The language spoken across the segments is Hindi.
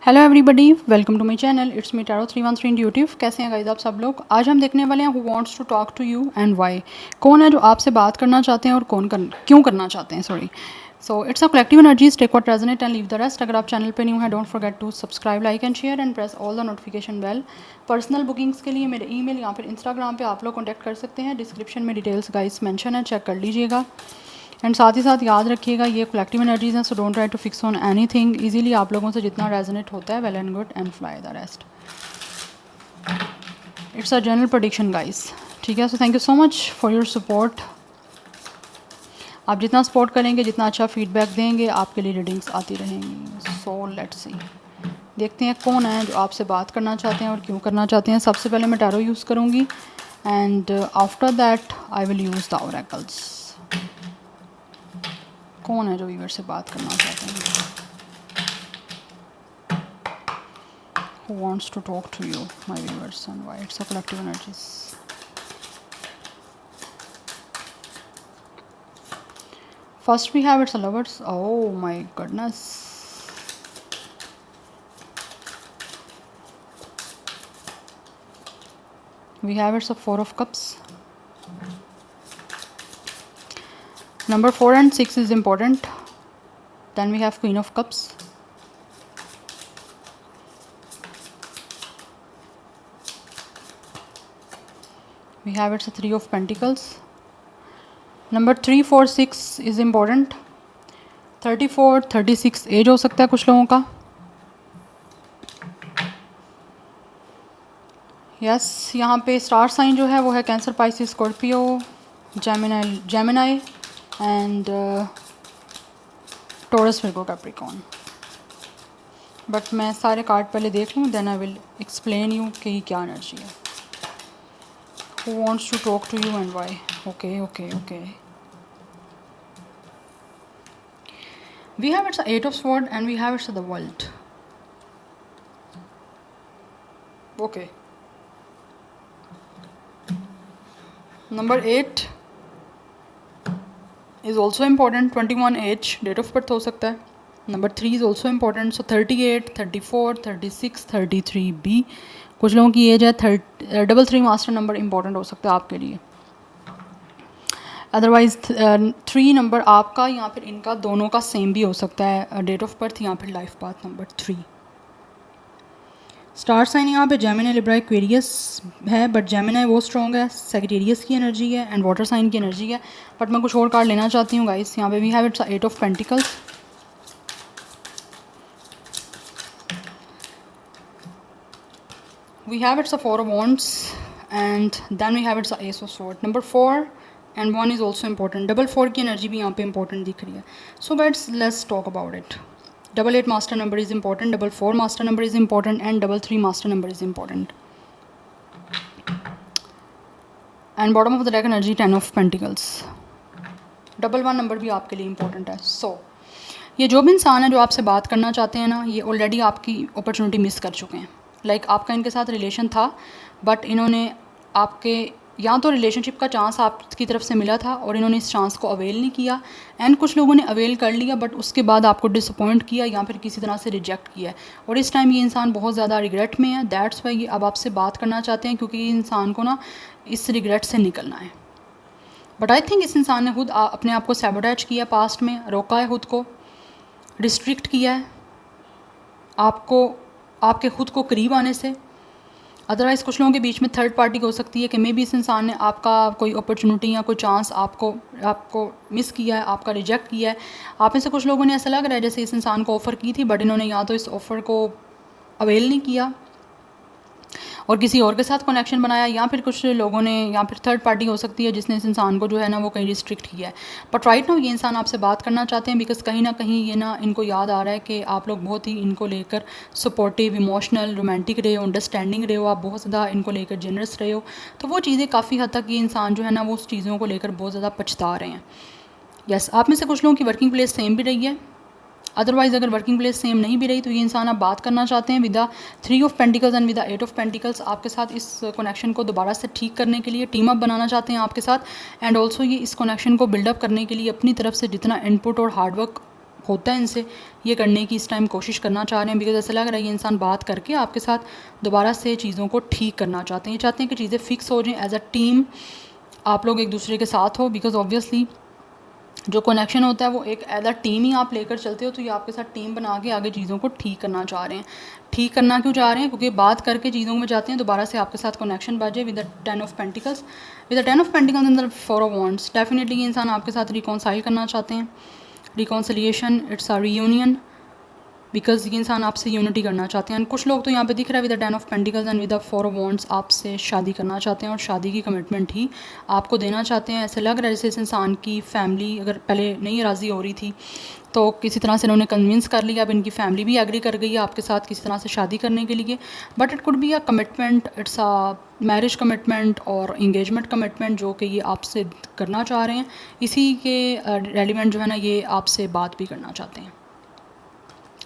Hello everybody, welcome to my channel. It's me tarot 313 intuitive. कैसे हैं गाइस आप सब लोग। आज हम देखने वाले हैं who wants to talk to you and why. कौन है जो आपसे बात करना चाहते हैं और क्यों करना चाहते हैं। So it's a collective energies, take what resonate and leave the rest. अगर आप चैनल पे न्यू हैं, don't forget to subscribe, like and share and press all the notification bell. Personal bookings के लिए मेरे ईमेल या फिर इंस्टाग्राम पे आप लोग कॉन्टैक्ट कर सकते हैं। डिस्क्रिप्शन में डिटेल्स गाइस मेंशन है, चेक कर लीजिएगा। एंड साथ ही साथ याद रखिएगा ये कलेक्टिव एनर्जीज हैं, so don't try to fix on anything. Easily आप लोगों से जितना रेजोनेट होता है, well and good, and fly the rest. It's a general prediction guys, ठीक है। So thank you so much for your support. आप जितना सपोर्ट करेंगे, जितना अच्छा फीडबैक देंगे, आपके लिए रीडिंग्स आती रहेंगी। सो लेट्स सी, देखते हैं कौन है जो आपसे बात करना चाहते हैं और क्यों करना चाहते हैं। सबसे पहले मैं टैरो यूज़ करूँगी and after that I will use the oracles. कौन है जो व्यूअर से बात करना चाहते हैं। Who wants to talk to you, my viewers, and why? It's a collective energies. First we have it's a lovers. Oh my goodness. We have it's a Four of Cups. Number 4 and 6 is important. Then we have Queen of Cups. We have it's a Three of Pentacles. Number 3, 4, 6 is important. 34, 36 as हो सकता है कुछ लोगों का। यस, यहाँ पे स्टार साइन जो है वो है Cancer, Pisces, Scorpio, Gemini and Taurus, Virgo, Capricorn. But मैं सारे कार्ड पहले देख लूँ, then I will explain you कि ये क्या एनर्जी है। Who wants to talk to you and why? Okay. We have it's the Eight of Swords and we have it's the World. Okay. Number 8 is also important. 21 age, date of birth हो सकता है. Number 3 is also important. So 38, 34, 36, 33 B. कुछ लोगों की एज है 3 मास्टर नंबर इंपॉर्टेंट हो सकता है आपके लिए। अदरवाइज 3 नंबर आपका या फिर इनका दोनों का सेम भी हो सकता है, डेट ऑफ बर्थ या फिर life path number 3। Star sign यहाँ पे जेमिनी, लिब्रा, एक्वेरियस है, बट जेमिनी वो स्ट्रॉन्ग है, सैजिटेरियस की एनर्जी है एंड वाटर साइन की एनर्जी है। बट मैं कुछ और कार्ड लेना चाहती हूँ गाइस। यहाँ पे we have it's 8 of pentacles, we have it's a Four of Wands and then we have it's a Ace of Swords. Number 4 and 1 is also important. Double 4 की एनर्जी भी यहाँ पे important दिख रही है। So guys, let's talk about it. 88 master number is important, 44 master number is important and 33 master number is important. And bottom of the deck energy 10 of Pentacles. 11 number भी आपके लिए important है। So ये जो भी इंसान है जो आपसे बात करना चाहते हैं ना, ये ऑलरेडी आपकी अपॉर्चुनिटी मिस कर चुके हैं। लाइक आपका इनके साथ रिलेशन था, बट इन्होंने आपके या तो रिलेशनशिप का चांस आपकी तरफ से मिला था और इन्होंने इस चांस को अवेल नहीं किया, एंड कुछ लोगों ने अवेल कर लिया बट उसके बाद आपको डिसअपॉइंट किया या फिर किसी तरह से रिजेक्ट किया है। और इस टाइम ये इंसान बहुत ज़्यादा रिग्रेट में है। दैट्स वाई ये अब आपसे बात करना चाहते हैं, क्योंकि इंसान को ना इस रिग्रेट से निकलना है। बट आई थिंक इस इंसान ने खुद अपने आप को सैबोटेज किया, पास्ट में रोका है, खुद को रिस्ट्रिक्ट किया है आपको, आपके खुद को करीब आने से। अदरवाइज़ कुछ लोगों के बीच में थर्ड पार्टी हो सकती है कि मे बी इस इंसान ने आपका कोई अपॉर्चुनिटी या कोई चांस आपको मिस किया है, आपका रिजेक्ट किया है। आप में से कुछ लोगों ने ऐसा लग रहा है जैसे इस इंसान को ऑफ़र की थी, बट इन्होंने या तो इस ऑफ़र को अवेल नहीं किया और किसी और के साथ कनेक्शन बनाया, या फिर कुछ लोगों ने, या फिर थर्ड पार्टी हो सकती है जिसने इस इंसान को जो है ना वो कहीं रिस्ट्रिक्ट किया है। बट राइट नाउ ये इंसान आपसे बात करना चाहते हैं, बिकॉज कहीं ना कहीं ये ना इनको याद आ रहा है कि आप लोग बहुत ही इनको लेकर सपोर्टिव, इमोशनल, रोमांटिक रहे हो, अंडरस्टैंडिंग रहे हो, आप बहुत ज़्यादा इनको लेकर जेनरस रहे हो। तो वो चीज़ें काफ़ी हद तक ये इंसान जो है ना वो उस चीज़ों को लेकर बहुत ज़्यादा पछता रहे हैं। यस, आप में से कुछ लोगों की वर्किंग प्लेस सेम भी रही है। अदरवाइज़ अगर वर्किंग प्लेस सेम नहीं भी रही तो ये इंसान आप बात करना चाहते हैं with the 3 of pentacles and with the 8 of pentacles. आपके साथ इस कनेक्शन को दोबारा से ठीक करने के लिए टीम अप बनाना चाहते हैं आपके साथ, एंड ऑल्सो ये इस कनेक्शन को बिल्डअप करने के लिए अपनी तरफ से जितना इनपुट और हार्डवर्क होता है इनसे, ये करने की इस टाइम कोशिश करना चाह रहे हैं, बिकॉज ऐसा लग रहा है ये इंसान बात करके आपके साथ दोबारा से चीज़ों को ठीक करना चाहते हैं। ये चाहते हैं कि चीज़ें फ़िक्स हो जाएं, एज अ टीम आप लोग एक दूसरे के साथ हो, बिकॉज ऑब्वियसली जो कनेक्शन होता है वो एक एज अ टीम ही आप लेकर चलते हो, तो ये आपके साथ टीम बना के आगे चीज़ों को ठीक करना चाह रहे हैं। ठीक करना क्यों चाह रहे हैं? क्योंकि बात करके चीज़ों में जाते हैं दोबारा से आपके साथ कनेक्शन बाजे with the 10 of pentacles. With the 10 of pentacles and the 4 of wands, definitely ये इंसान आपके साथ रिकॉन्साइल करना चाहते हैं। Reconciliation, it's a reunion, because ये इंसान आपसे यूनिटी करना चाहते हैं। कुछ लोग तो यहाँ पे दिख रहा है with the 10 of pentacles and with the 4 of wands आपसे शादी करना चाहते हैं और शादी की कमिटमेंट ही आपको देना चाहते हैं। ऐसे लग रहा है जैसे इस इंसान की फैमिली अगर पहले नहीं राज़ी हो रही थी तो किसी तरह से इन्होंने कन्विंस कर लिया, अब इनकी फैमिली भी एग्री कर गई है आपके साथ किसी तरह से शादी करने के लिए। But it could be a commitment, it's a marriage commitment और इंगेजमेंट कमिटमेंट जो कि ये आपसे करना चाह रहे हैं। इसी के रेलिवेंट जो है ना ये आपसे बात भी करना चाहते हैं,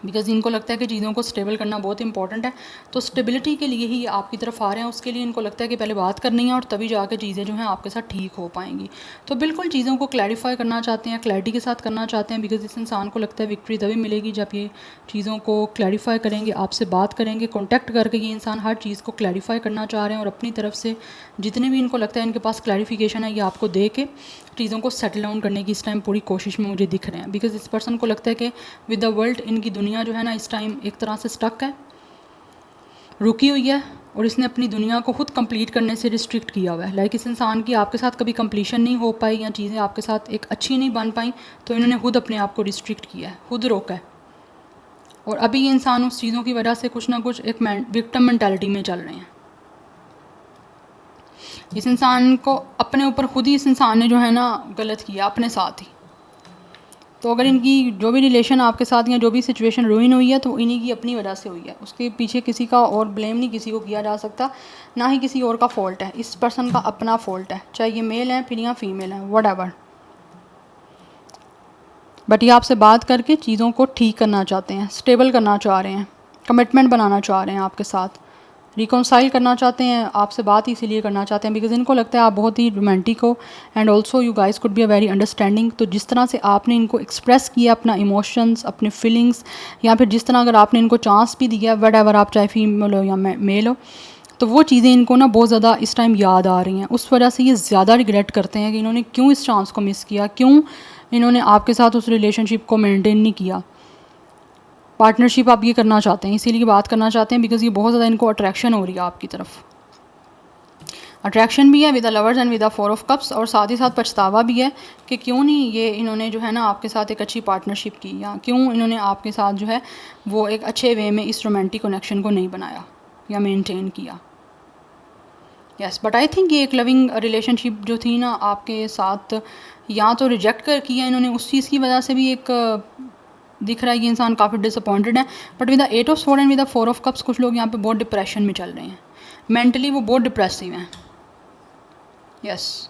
बिकॉज इनको लगता है कि चीज़ों को स्टेबल करना बहुत इंपॉर्टेंट है। तो स्टेबिलिटी के लिए ही ये आपकी तरफ आ रहे हैं, उसके लिए इनको लगता है कि पहले बात करनी है और तभी जाके चीज़ें जो हैं आपके साथ ठीक हो पाएंगी। तो बिल्कुल चीज़ों को क्लैरिफाई करना चाहते हैं, क्लैरिटी के साथ करना चाहते हैं, बिकॉज इस इंसान को लगता है विक्ट्री तभी मिलेगी जब ये चीज़ों को क्लैरिफाई करेंगे, आपसे बात करेंगे, कॉन्टैक्ट करके। ये इंसान हर चीज़ को क्लैरिफाई करना चाह रहे हैं और अपनी तरफ से जितने भी इनको लगता है इनके पास क्लैरिफिकेशन है ये आपको दे के चीज़ों को सेटल डाउन करने की इस टाइम पूरी कोशिश में मुझे दिख रहे हैं। बिकॉज इस पर्सन को लगता है कि विद द वर्ल्ड इनकी दुनिया जो है ना इस टाइम एक तरह से स्टक है, रुकी हुई है, और इसने अपनी दुनिया को खुद कंप्लीट करने से रिस्ट्रिक्ट किया हुआ है। लाइक इस इंसान की आपके साथ कभी कंप्लीशन नहीं हो पाई या चीज़ें आपके साथ एक अच्छी नहीं बन पाई, तो इन्होंने खुद अपने आप को रिस्ट्रिक्ट किया है, खुद रोका है। और अभी ये इंसान उस चीज़ों की वजह से कुछ ना कुछ एक विक्टिम मेंटालिटी में चल रहे हैं। इस इंसान को अपने ऊपर खुद ही इस इंसान ने जो है ना गलत किया अपने साथ ही। तो अगर इनकी जो भी रिलेशन आपके साथ या जो भी सिचुएशन रूइन हुई है तो इन्हीं की अपनी वजह से हुई है, उसके पीछे किसी का और ब्लेम नहीं किसी को किया जा सकता, ना ही किसी और का फॉल्ट है, इस पर्सन का अपना फॉल्ट है, चाहे ये मेल है फिर या फीमेल है, वट एवर। बट ये आपसे बात करके चीज़ों को ठीक करना चाहते हैं, स्टेबल करना चाह रहे हैं, कमिटमेंट बनाना चाह रहे हैं आपके साथ, रिकॉन्साइल करना चाहते हैं आपसे बात इसीलिए करना चाहते हैं बिकॉज इनको लगता है आप बहुत ही रोमांटिक हो and also you guys could be a very understanding. तो जिस तरह से आपने इनको एक्सप्रेस किया अपना इमोशंस, अपने फीलिंग्स, या फिर जिस तरह अगर आपने इनको चांस भी दिया वट एवर, आप चाहे फीमेल हो या मेल हो, तो वो चीज़ें इनको ना बहुत ज़्यादा इस टाइम याद आ रही हैं। उस वजह से ये ज़्यादा रिग्रेट करते हैं कि इन्होंने क्यों इस चांस को मिस किया, क्यों इन्होंने आपके साथ उस रिलेशनशिप को मेनटेन नहीं किया। पार्टनरशिप आप ये करना चाहते हैं, इसीलिए बात करना चाहते हैं बिकॉज ये बहुत ज़्यादा इनको अट्रैक्शन हो रही है आपकी तरफ। अट्रैक्शन भी है with the lovers and with the 4 of cups, और साथ ही साथ पछतावा भी है कि क्यों नहीं ये इन्होंने जो है ना आपके साथ एक अच्छी पार्टनरशिप की, या क्यों इन्होंने आपके साथ जो है वो एक अच्छे वे में इस रोमांटिक कनेक्शन को नहीं बनाया या मेनटेन किया। यस, बट आई थिंक ये एक लविंग रिलेशनशिप जो थी ना आपके साथ, या तो रिजेक्ट कर किया इन्होंने, उस चीज़ की वजह से भी एक दिख रहा है कि इंसान काफ़ी डिसअपॉइंटेड है। But with the 8 of sword and with the 4 of cups कुछ लोग यहाँ पे बहुत डिप्रेशन में चल रहे हैं, मेंटली वो बहुत डिप्रेसिव हैं। यस,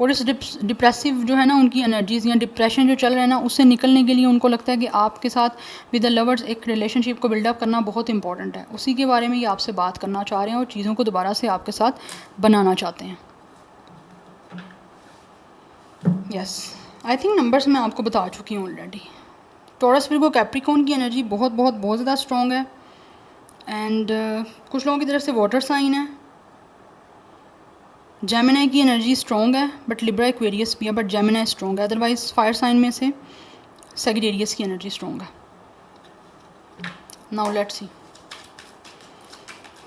और इस डिप्रेसिव जो है ना उनकी एनर्जीज या डिप्रेशन जो चल रहा है ना उससे निकलने के लिए उनको लगता है कि आपके साथ विद द लवर्स एक रिलेशनशिप को बिल्डअप करना बहुत इंपॉर्टेंट है। उसी के बारे में ये आपसे बात करना चाह रहे हैं और चीज़ों को दोबारा से आपके साथ बनाना चाहते हैं। यस, आई थिंक नंबर्स मैं आपको बता चुकी हूँ ऑलरेडी। टॉरस विर्गो कैप्रिकॉर्न की एनर्जी बहुत बहुत बहुत ज़्यादा स्ट्रॉन्ग है, एंड कुछ लोगों की तरफ से वाटर साइन है। जेमिनी की एनर्जी स्ट्रॉन्ग है, बट लिब्रा एक्वेरियस भी है, बट जेमिनी स्ट्रॉन्ग है। अदरवाइज फायर साइन में से सेजिटेरियस की एनर्जी स्ट्रॉन्ग है। Now let's see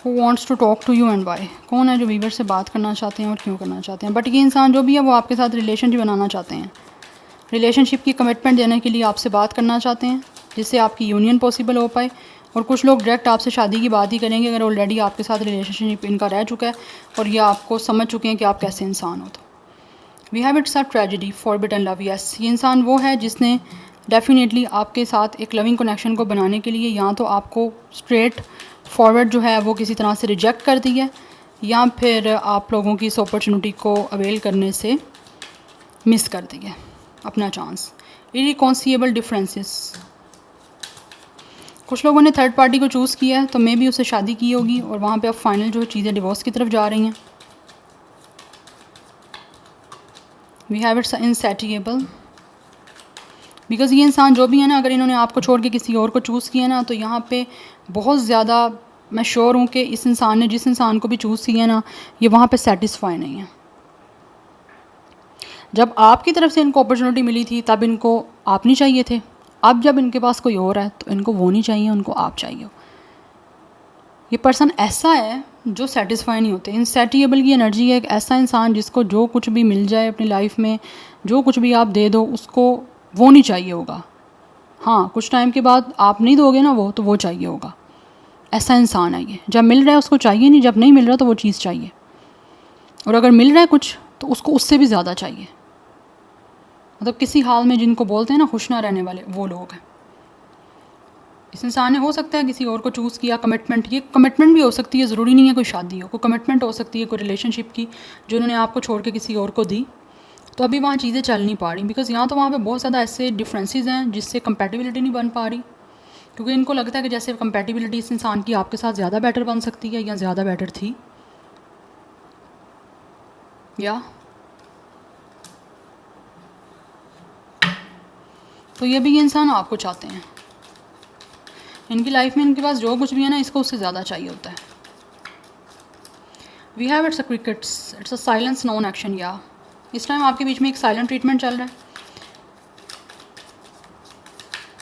who wants to talk to you and why. कौन है जो वीवर से बात करना चाहते हैं और क्यों करना चाहते हैं। बट ये इंसान जो भी है वो आपके साथ रिलेशनशिप बनाना चाहते हैं, रिलेशनशिप की कमिटमेंट देने के लिए आपसे बात करना चाहते हैं जिससे आपकी यूनियन पॉसिबल हो पाए। और कुछ लोग डायरेक्ट आपसे शादी की बात ही करेंगे अगर ऑलरेडी आपके साथ रिलेशनशिप इनका रह चुका है और ये आपको समझ चुके हैं कि आप कैसे इंसान हो। तो we have it's a tragedy forbidden love. Yes, ये इंसान वो है जिसने डेफिनेटली आपके साथ एक लविंग कनेक्शन को बनाने के लिए या तो आपको स्ट्रेट फॉरवर्ड जो है वो किसी तरह से रिजेक्ट कर दी है, या फिर आप लोगों की इस अपॉर्चुनिटी को अवेल करने से मिस कर दी है अपना चांस। इरिकॉन्सिएबल डिफरेंसेस, कुछ लोगों ने थर्ड पार्टी को चूज़ किया है तो मे भी उससे शादी की होगी और वहाँ पे अब फाइनल जो चीज़ें डिवोर्स की तरफ जा रही हैं। वी हैव इट्स इनसैटिएबल, बिकॉज़ ये इंसान जो भी है ना, अगर इन्होंने आपको छोड़ के किसी और को चूज़ किया ना, तो यहाँ पे बहुत ज़्यादा मैं श्योर हूँ कि इस इंसान ने जिस इंसान को भी चूज़ किया ना, ये वहाँ पे सेटिस्फाई नहीं है। जब आपकी तरफ से इनको अपॉर्चुनिटी मिली थी तब इनको आप नहीं चाहिए थे, अब जब इनके पास कोई और है तो इनको वो नहीं चाहिए, उनको आप चाहिए। ये पर्सन ऐसा है जो सेटिस्फाई नहीं होते। इनसेटिएबल की एनर्जी है, एक ऐसा इंसान जिसको जो कुछ भी मिल जाए अपनी लाइफ में, जो कुछ भी आप दे दो उसको वो नहीं चाहिए होगा। हाँ, कुछ टाइम के बाद आप नहीं दोगे ना वो, तो वो चाहिए होगा। ऐसा इंसान है ये, जब मिल रहा है उसको चाहिए नहीं, जब नहीं मिल रहा तो वो चीज़ चाहिए, और अगर मिल रहा है कुछ तो उसको उससे भी ज़्यादा चाहिए। मतलब किसी हाल में जिनको बोलते हैं ना खुश ना रहने वाले, वो लोग हैं। इस इंसान ने हो सकता है किसी और को चूज़ किया, कमिटमेंट, ये कमिटमेंट भी हो सकती है, ज़रूरी नहीं है कोई शादी हो, कोई कमिटमेंट हो सकती है, कोई रिलेशनशिप की जो उन्होंने आपको छोड़ के किसी और को दी। तो अभी वहाँ चीज़ें चल नहीं पा रही, बिकॉज़ यहाँ तो वहाँ पे बहुत ज़्यादा ऐसे डिफरेंसेस हैं जिससे कंपैटिबिलिटी नहीं बन पा रही, क्योंकि इनको लगता है कि जैसे कंपैटिबिलिटी इस इंसान की आपके साथ ज़्यादा बेटर बन सकती है या ज़्यादा बेटर थी। या तो ये भी ये इंसान आपको चाहते हैं। इनकी लाइफ में इनके पास जो कुछ भी है ना, इसको उससे ज़्यादा चाहिए होता है। We have it's a crickets, it's a silence non action. या इस टाइम आपके बीच में एक साइलेंट ट्रीटमेंट चल रहा है,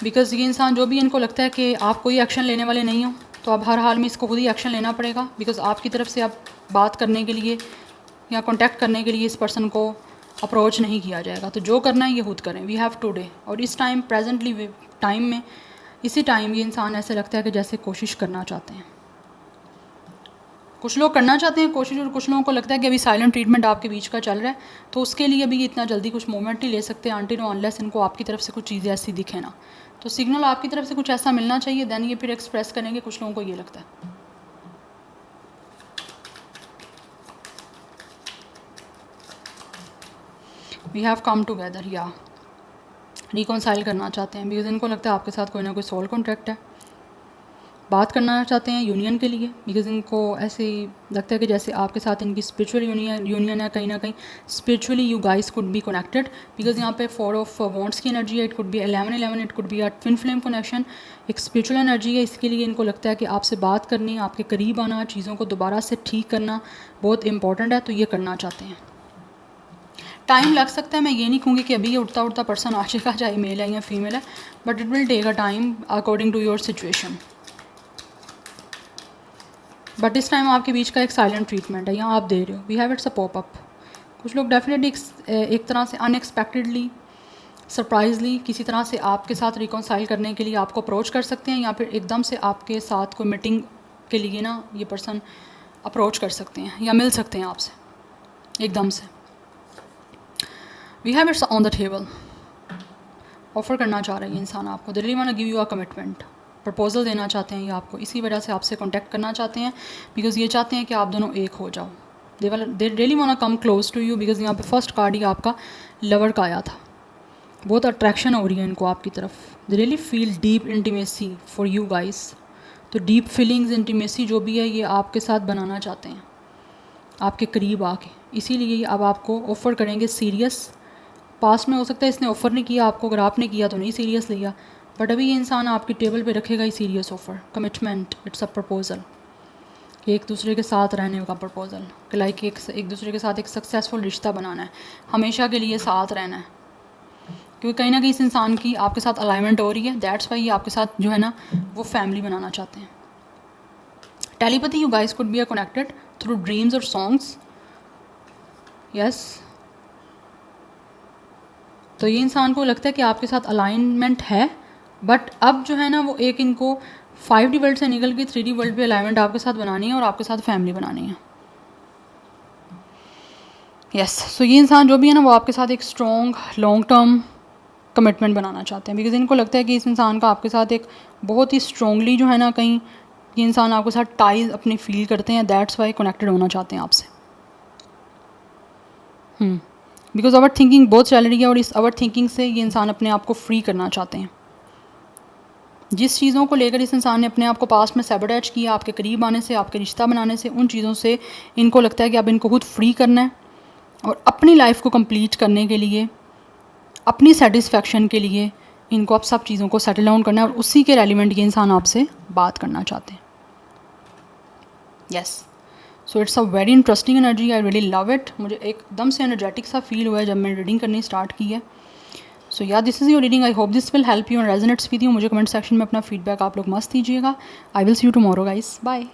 बिकॉज़ ये इंसान जो भी इनको लगता है कि आप कोई एक्शन लेने वाले नहीं हो, तो अब हर हाल में इसको खुद ही एक्शन लेना पड़ेगा, बिकॉज़ आपकी तरफ से अब बात करने के लिए या कॉन्टैक्ट करने के लिए इस पर्सन को अप्रोच नहीं किया जाएगा। तो जो करना है ये खुद करें। वी हैव टुडे, और इस टाइम प्रेजेंटली टाइम में, इसी टाइम ये इंसान ऐसे लगता है कि जैसे कोशिश करना चाहते हैं। कुछ लोग करना चाहते हैं कोशिश, और कुछ लोगों को लगता है कि अभी साइलेंट ट्रीटमेंट आपके बीच का चल रहा है, तो उसके लिए अभी इतना जल्दी कुछ मूवमेंट नहीं ले सकते अनटिल अनलेस इनको आपकी तरफ से कुछ चीज़ें ऐसी दिखे ना। तो सिग्नल आपकी तरफ से कुछ ऐसा मिलना चाहिए, देन ये फिर एक्सप्रेस करेंगे। कुछ लोगों को ये लगता है। वी हैव कम टुगेदर, या रिकॉन्साइल करना चाहते हैं, बिकॉज इनको लगता है आपके साथ कोई ना कोई सोल कॉन्ट्रैक्ट है। बात करना चाहते हैं यूनियन के लिए, बिकॉज इनको ऐसे ही लगता है कि जैसे आपके साथ इनकी स्पिरिचुअल यूनियन है। कहीं ना कहीं spiritually you guys could be connected, because यहाँ पे 4 ऑफ वॉन्ट्स की एनर्जी है। It could be 11-11, it could be a twin flame connection, एक स्पिरिचुअल एनर्जी है। इसके लिए इनको लगता है कि आपसे बात करनी, आपके करीब आना, चीज़ों को दोबारा से ठीक करना बहुत इंपॉर्टेंट है, तो ये करना चाहते हैं। टाइम लग सकता है, मैं ये नहीं कहूँगी कि अभी ये उठता उठता पर्सन आ जाएगा, चाहे मेल है या फीमेल है, but it will take a time according to your situation. But इस टाइम आपके बीच का एक साइलेंट ट्रीटमेंट है, यहाँ आप दे रहे हो। We have it's a pop up. कुछ लोग डेफिनेटली एक तरह से अनएक्सपेक्टेडली, सरप्राइजली किसी तरह से आपके साथ रिकॉन्साइल करने के लिए आपको अप्रोच कर सकते हैं, या फिर एकदम से आपके साथ कोई मीटिंग के लिए ना ये पर्सन अप्रोच कर सकते हैं या मिल सकते हैं आपसे एकदम से। We have it's on the table. Offer करना चाह रहे हैं इंसान आपको, they really want to give you a commitment, proposal देना चाहते हैं ये आपको, इसी वजह से आपसे कांटेक्ट करना चाहते हैं, बिकॉज ये चाहते हैं कि आप दोनों एक हो जाओ। They really want to come close to you, because यहाँ पे फर्स्ट कार्ड ही आपका लवर का आया था। बहुत अट्रैक्शन हो रही है इनको आपकी तरफ। They really feel deep intimacy for you guys. तो डीप फीलिंग्स, इंटीमेसी जो भी है ये आपके साथ बनाना चाहते हैं, आपके करीब आके। इसीलिए अब आपको ऑफ़र करेंगे सीरियस। पास्ट में हो सकता है इसने ऑफ़र नहीं किया आपको, अगर आपने किया तो नहीं सीरियस लिया, बट अभी ये इंसान आपकी टेबल पे रखेगा ही serious offer, commitment. It's a proposal, कि एक दूसरे के साथ रहने का प्रपोजल, कि लाइक एक दूसरे के साथ एक सक्सेसफुल रिश्ता बनाना है, हमेशा के लिए साथ रहना है। क्योंकि कहीं ना कहीं इस इंसान की आपके साथ अलाइनमेंट हो रही है, दैट्स वाई ये आपके साथ जो है ना वो फैमिली बनाना चाहते हैं। Telepathy, you guys could be a connected through dreams और सॉन्ग्स। यस, तो ये इंसान को लगता है कि आपके साथ अलाइनमेंट है, बट अब जो है ना वो एक इनको 5D वर्ल्ड से निकल के 3D वर्ल्ड पे अलाइनमेंट आपके साथ बनानी है और आपके साथ फैमिली बनानी है। यस, सो ये इंसान जो भी है ना वो आपके साथ एक स्ट्रॉन्ग लॉन्ग टर्म कमिटमेंट बनाना चाहते हैं, बिकॉज इनको लगता है कि इस इंसान का आपके साथ एक बहुत ही स्ट्रॉन्गली जो है ना कहीं ये इंसान आपके साथ टाइज अपनी फील करते हैं, दैट्स वाई कनेक्टेड होना चाहते हैं आपसे। बिकॉज ओवर थिंकिंग बहुत चल रही है, और इस ओवर थिंकिंग से ये इंसान अपने आप को फ्री करना चाहते हैं। जिस चीज़ों को लेकर इस इंसान ने अपने आप को पास्ट में सैबोटेज किया, आपके करीब आने से, आपके रिश्ता बनाने से, उन चीज़ों से इनको लगता है कि अब इनको खुद फ्री करना है, और अपनी लाइफ को कंप्लीट करने के लिए, अपनी सेटिस्फेक्शन के लिए इनको आप सब चीज़ों को सेटल डाउन करना है और उसी के रेलिवेंट ये इंसान आपसे बात करना चाहते हैं। Yes, so it's a very interesting energy, I really love it. मुझे एकदम से एनर्जेटिक सा फील हुआ है जब मैंने रीडिंग करनी स्टार्ट की है। सो या this is your reading, I hope this will help you and resonates with you. मुझे कमेंट सेक्शन में अपना फीडबैक आप लोग मस्त दीजिएगा। I will see you tomorrow guys, bye.